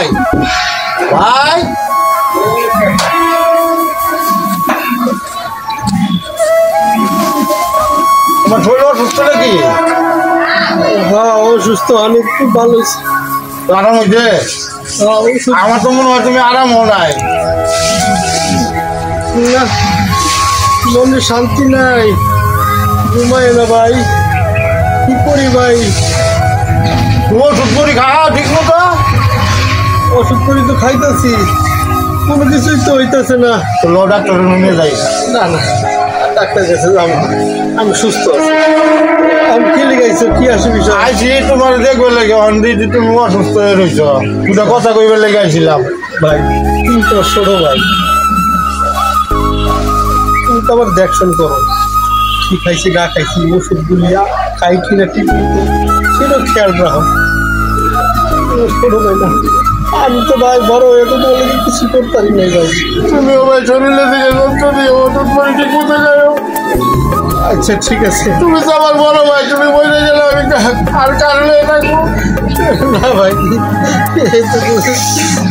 ভাই ভাই তোমার শরীর অসুস্থ নাকি? হ্যাঁ অসুস্থ, আমি খুব ভালো হয়েছি। আরাম হয়েছে? আমার তো মনে হয় তুমি আরাম হো নাই। না, মনে শান্তি নাই, ঘুমায় না ভাই, কি করি ভাই? তুমি ওষুধ করি খাও ঠিক মতো? ওষুধ করি তো খাইতেছি, কোনো কিছুই তো হইতেছে না। তো লো ডাক্তারের নিয়ে যাই। না না, ডাক্তার কাছে যাবো, আমি সুস্থ আছি। আমি কি লিখাইছো, কি আসে বিষয়? আইসি তোমার দেখবে লেগে অলরেডি তুমি অসুস্থ হয়ে রয়েছ, দুটা কথা কইবার লেগে আইছিলাম। ভাই তুমি তো ছোট ভাই, তুমি তো আমার দেখশন করো, কি খাইছি গা খাইছি, ওষুধগুলি খাই কিনা ঠিক মতো সেটাও খেয়াল রাখো। ছোট ভাই না, আমি তো ভাই বড় হয়ে তো বলে কিছু করতে পারি নাই ভাই। তুমিও ভাই শরীরে দিকে যন্ত্র দিয়ে ওষুধ করে ঠিক মতো যাও। আচ্ছা ঠিক আছে। তুমি তো আমার বড় ভাই, তুমি বলে গেলে আমি আর কারণে থাকবো না ভাই,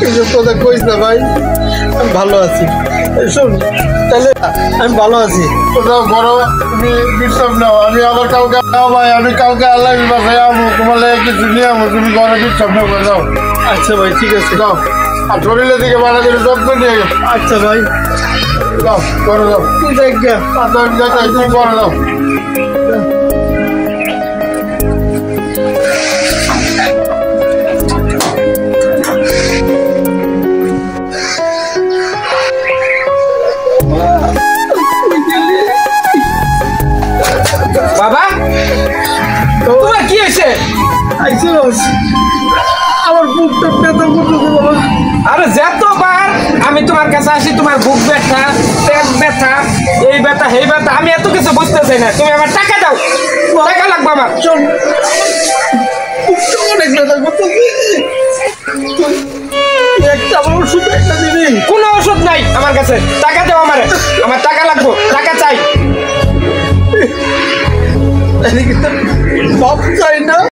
এইসব কথা কইস না ভাই, আমি ভালো আছি। শোন তাহলে, আমি ভালো আছি। কোথাও বড় তুমি বিশ্রাম নাও, আমি আবার কালকে ভাই, আমি কালকে আল্লাহ বাসায় আমো, তোমার লেগে কিছু নিয়ে আমো, তুমি ঘরে বিশ্রাম নেবো যাও। আচ্ছা ভাই ঠিক আছে, যাও, আর শরীরের দিকে ভালো করে যত্ন নিয়ে গেল। আচ্ছা ভাই যাও করে যাও, তুই দেখ গা। আমি যাই, তুমি করে যাও। বাবা তোমার কি হয়েছে? আমার বুকটা ব্যথা করতেছে বাবা। আরে যতবার আমি তোমার কাছে আসি তোমার বুক ব্যথা, পেট ব্যথা, এই ব্যথা সেই ব্যথা, আমি এত কিছু বুঝতেছি না। তুমি আমার টাকা দাও, টাকা লাগবে আমার। অনেক ব্যথা করতেছে, একটা আমার ওষুধ একটা দিবি? কোনো ওষুধ নাই আমার কাছে, টাকা দাও আমারে, আমার টাকা লাগবে, টাকা চাই। বাপ চাই না।